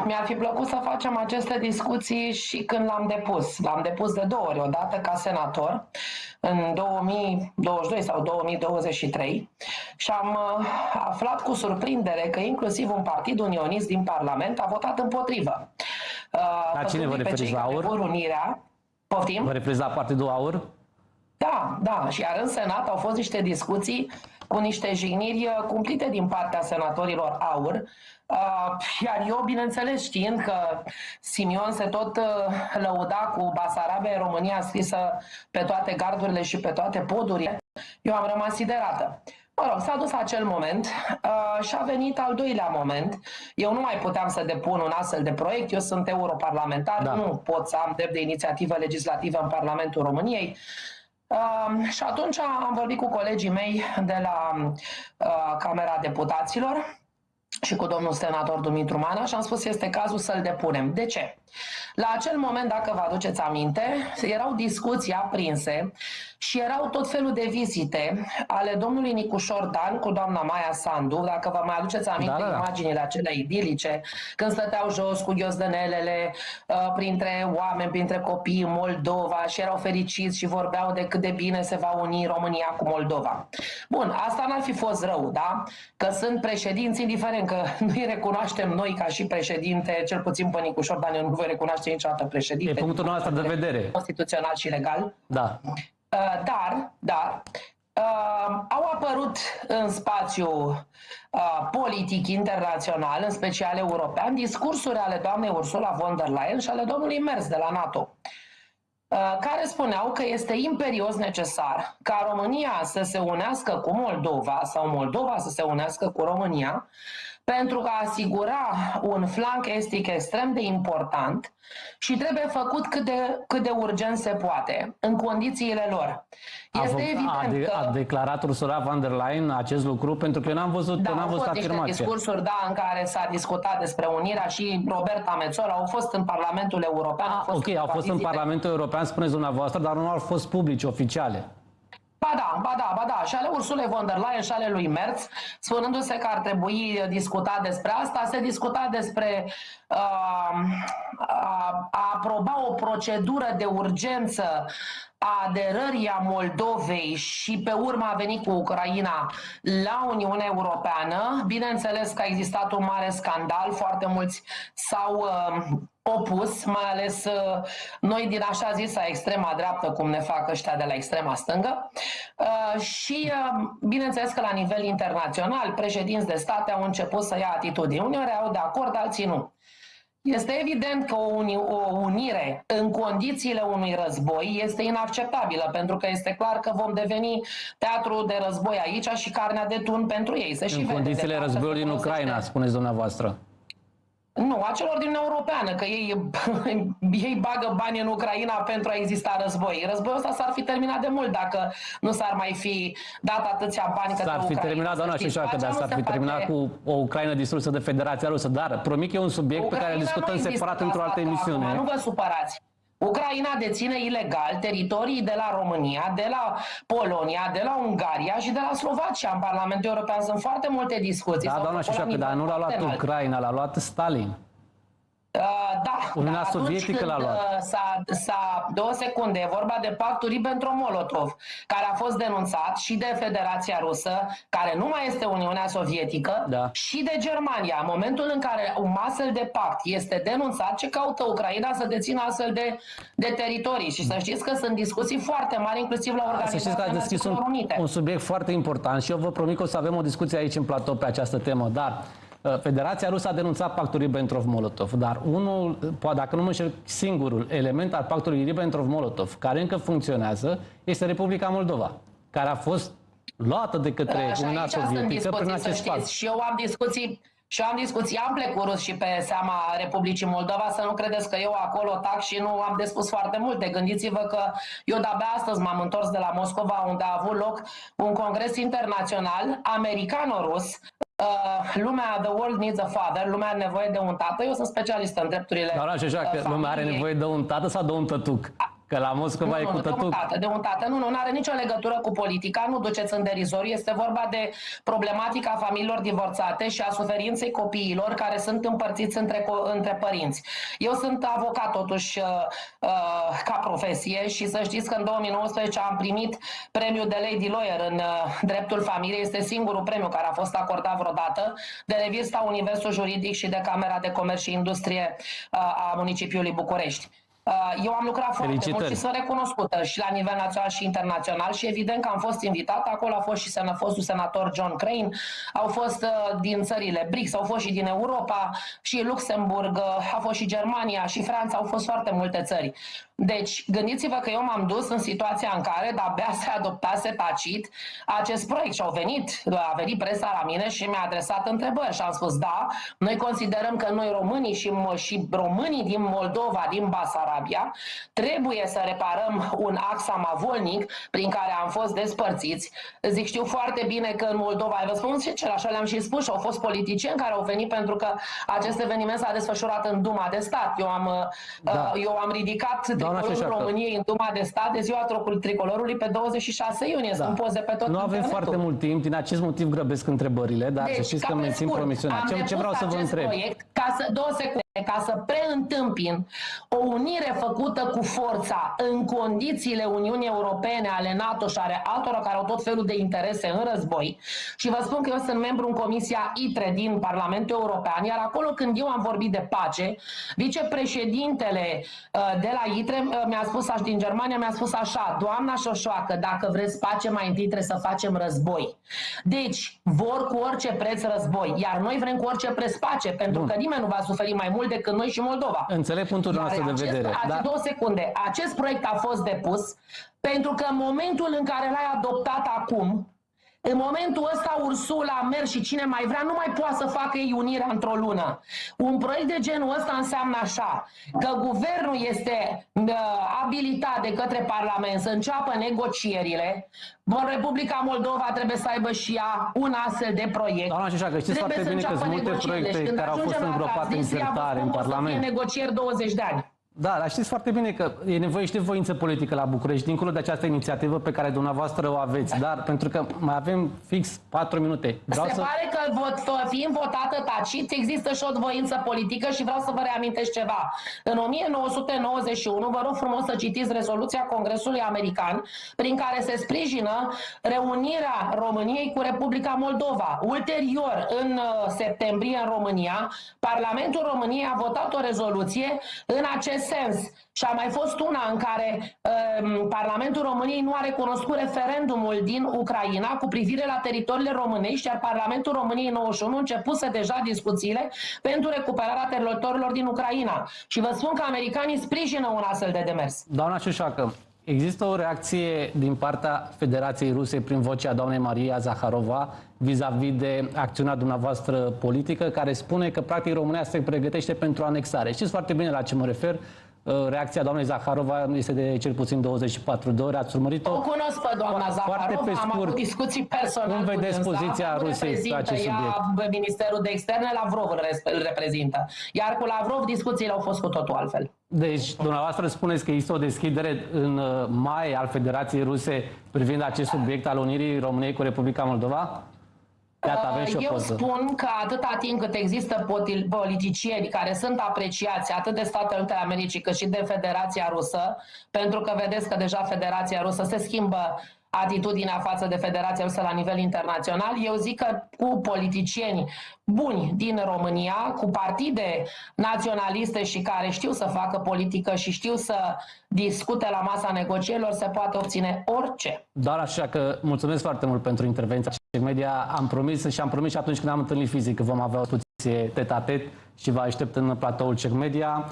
Mi-ar fi plăcut să facem aceste discuții și când l-am depus. L-am depus de 2 ori, odată ca senator, în 2022 sau 2023, și am aflat cu surprindere că inclusiv un partid unionist din Parlament a votat împotrivă. La cine vă referiți, la AUR? Unirea. Poftim? Vă referiți la Partidul AUR? Da, da, și iar în Senat au fost niște discuții cu niște jigniri cumplite din partea senatorilor AUR, iar eu, bineînțeles, știind că Simion se tot lăuda cu Basarabia în România scrisă pe toate gardurile și pe toate podurile, eu am rămas siderată. Mă rog, s-a dus acel moment și a venit al doilea moment. Eu nu mai puteam să depun un astfel de proiect, eu sunt europarlamentar, da. Nu pot să am drept de inițiativă legislativă în Parlamentul României. Și atunci am vorbit cu colegii mei de la Camera Deputaților și cu domnul senator Dumitru Mana și am spus că este cazul să-l depunem. De ce? La acel moment, dacă vă aduceți aminte, erau discuții aprinse și erau tot felul de vizite ale domnului Nicușor Dan cu doamna Maia Sandu, dacă vă mai aduceți aminte imaginile acelea idilice, când stăteau jos cu ghiozdanelele printre oameni, printre copii în Moldova și erau fericiți și vorbeau de cât de bine se va uni România cu Moldova. Bun, asta n-ar fi fost rău, da? Că sunt președinți, indiferent că nu-i recunoaștem noi ca și președinte, cel puțin pe Nicușor Dan, eu nu voi recunoaște niciodată președinte. E punctul nostru de vedere. Constituțional și legal. Da. Dar au apărut în spațiu politic internațional, în special european, discursuri ale doamnei Ursula von der Leyen și ale domnului Merz de la NATO, care spuneau că este imperios necesar ca România să se unească cu Moldova sau Moldova să se unească cu România pentru a asigura un flanc estic extrem de important și trebuie făcut cât de urgent se poate, în condițiile lor. Este evident că... A declarat Ursula von der Leyen acest lucru? Pentru că eu n-am văzut, afirmația. Niște discursuri, în care s-a discutat despre unirea și Roberta Metsola au fost în Parlamentul European. Au fost în Parlamentul European, spuneți dumneavoastră, dar nu au fost publice, oficiale. Ba da, și ale Ursulei von der Leyen și ale lui Merz, spunându-se că ar trebui discutat despre asta, se discuta despre a aproba o procedură de urgență a aderării a Moldovei și pe urmă a venit cu Ucraina la Uniunea Europeană. Bineînțeles că a existat un mare scandal, foarte mulți s-au opus, mai ales noi din așa zisa extrema dreaptă, cum ne fac ăștia de la extrema stângă. Și bineînțeles că la nivel internațional președinți de state au început să ia atitudini. Unii erau de acord, alții nu. Este evident că o unire în condițiile unui război este inacceptabilă, pentru că este clar că vom deveni teatru de război aici și carnea de tun pentru ei. În condițiile războiului din Ucraina, spuneți dumneavoastră. Nu, a celor din Europeană, că ei bagă bani în Ucraina pentru a exista război. Războiul ăsta s-ar fi terminat de mult dacă nu s-ar mai fi dat atâția bani către Ucraina. S-ar fi terminat, doamna Șoșoacă, dar s-ar fi terminat cu o Ucraina distrusă de Federația Rusă. Dar promit că e un subiect pe care îl discutăm separat într-o altă emisiune. Nu vă supărați. Ucraina deține ilegal teritorii de la România, de la Polonia, de la Ungaria și de la Slovacia. În Parlamentul European sunt foarte multe discuții. Da, doamna Șoșoacă, dar nu l-a luat Ucraina, l-a luat Stalin. Da, Uniunea Sovietică l-a luat. 2 secunde, e vorba de pactul Ribbentrop-Molotov, care a fost denunțat și de Federația Rusă, care nu mai este Uniunea Sovietică, și de Germania. În momentul în care un astfel de pact este denunțat, ce caută Ucraina să dețină astfel de teritorii? Și să știți că sunt discuții foarte mari, inclusiv la Organizația Națiunilor Unite. Un subiect foarte important și eu vă promit că o să avem o discuție aici în platou pe această temă, dar Federația Rusă a denunțat pactul Ribbentrop-Molotov, dar poate dacă nu mă înșel, singurul element al pactului Ribbentrop-Molotov care încă funcționează este Republica Moldova, care a fost luată de către Uniunea Sovietică prin acest pact. Și eu am discuții ample cu ruși și pe seama Republicii Moldova, să nu credeți că eu acolo tac și nu am de spus foarte multe. Gândiți-vă că eu de-abia astăzi m-am întors de la Moscova, unde a avut loc un congres internațional americano-rus. Lumea, the world needs a father, lumea are nevoie de un tată. Eu sunt specialist în drepturile Doamna Șoșoacă, lumea are nevoie de un tată sau de un tătuc? Că la Moscova e cu tătuc. De un tată. Nu are nicio legătură cu politica, nu duceți în derizoriu. Este vorba de problematica familiilor divorțate și a suferinței copiilor care sunt împărțiți între părinți. Eu sunt avocat totuși ca profesie și să știți că în 2019 am primit premiul de Lady Lawyer în dreptul familiei. Este singurul premiu care a fost acordat vreodată de revista Universul Juridic și de Camera de Comerț și Industrie a municipiului București. Eu am lucrat foarte mult și sunt recunoscută și la nivel național și internațional și evident că am fost invitat. Acolo a fost și fostul senator John Crane, au fost din țările BRICS, au fost și din Europa, și Luxemburg, a fost și Germania și Franța, au fost foarte multe țări. Deci, gândiți-vă că eu m-am dus în situația în care de-abia se adoptase tacit acest proiect și a venit presa la mine și mi-a adresat întrebări și am spus, da, noi considerăm că noi românii și românii din Moldova, din Basarabia, trebuie să reparăm un ax amavolnic prin care am fost despărțiți. Zic, știu foarte bine că în Moldova, vă spun sincer, așa le-am și spus, și au fost politicieni care au venit pentru că acest eveniment s-a desfășurat în Duma de Stat. Eu am ridicat tricolorul României în Duma de Stat de ziua tricolorului pe 26 iunie. Sunt poze pe tot Nu avem foarte mult timp, din acest motiv grăbesc întrebările, dar să știți că mențin promisiunea. Ce vreau să vă întreb? Ca să preîntâmpin o unire făcută cu forța în condițiile Uniunii Europene, ale NATO și ale altora care au tot felul de interese în război. Și vă spun că eu sunt membru în Comisia ITRE din Parlamentul European, iar acolo când eu am vorbit de pace, vicepreședintele de la ITRE din Germania mi-a spus așa: doamna Șoșoacă, dacă vreți pace, mai întâi trebuie să facem război. Deci, vor cu orice preț război, iar noi vrem cu orice preț pace, pentru că nimeni nu va suferi mai mult decât noi și Moldova. Înțeleg punctul nostru de vedere. Două secunde. Acest proiect a fost depus pentru că în momentul în care l-ai adoptat acum, în momentul ăsta Ursula a mers și cine mai vrea nu mai poate să facă ei unirea într-o lună. Un proiect de genul ăsta înseamnă așa, că guvernul este abilitat de către Parlament să înceapă negocierile. Republica Moldova trebuie să aibă și ea un astfel de proiect. Doamna Șoșoacă, știți foarte bine că sunt multe proiecte care au fost îngropate în sertare în Parlament. Negocieri 20 de ani. Da, dar știți foarte bine că e nevoie și de voință politică la București, dincolo de această inițiativă pe care dumneavoastră o aveți. Dar pentru că mai avem fix 4 minute. Pare că fiind votată tacit, există și o voință politică și vreau să vă reamintesc ceva. În 1991, vă rog frumos să citiți rezoluția Congresului American, prin care se sprijină reunirea României cu Republica Moldova. Ulterior, în septembrie, în România, Parlamentul României a votat o rezoluție în acest sens. Și a mai fost una în care Parlamentul României nu a recunoscut referendumul din Ucraina cu privire la teritoriile românești, iar Parlamentul României în 91 începuse deja discuțiile pentru recuperarea teritoriilor din Ucraina. Și vă spun că americanii sprijină un astfel de demers. Doamna Șoșoacă, există o reacție din partea Federației Ruse prin vocea doamnei Maria Zaharova vis-a-vis de acțiunea dumneavoastră politică, care spune că practic România se pregătește pentru anexare. Știți foarte bine la ce mă refer. Reacția doamnei Zaharova este de cel puțin 24 de ore. Ați urmărit-o? O cunosc pe doamna Zaharova, am avut discuții personale. Cum vedeți poziția Rusiei pe acest subiect? Ministerul de Externe, Lavrov îl reprezintă. Iar cu Lavrov discuțiile au fost cu totul altfel. Deci, dumneavoastră spuneți că există o deschidere în mai al Federației Ruse privind acest subiect al unirii României cu Republica Moldova? Eu spun că atâta timp cât există politicieni care sunt apreciați atât de Statele Unite ale Americii cât și de Federația Rusă, pentru că vedeți că deja Federația Rusă se schimbă atitudinea față de Federația Rusă la nivel internațional, eu zic că cu politicieni buni din România, cu partide naționaliste și care știu să facă politică și știu să discute la masa negocierilor, se poate obține orice. Doar așa că mulțumesc foarte mult pentru intervenția media. Am promis și atunci când am întâlnit fizic că vom avea o discuție tet-a-tet și vă aștept în platoul Check Media.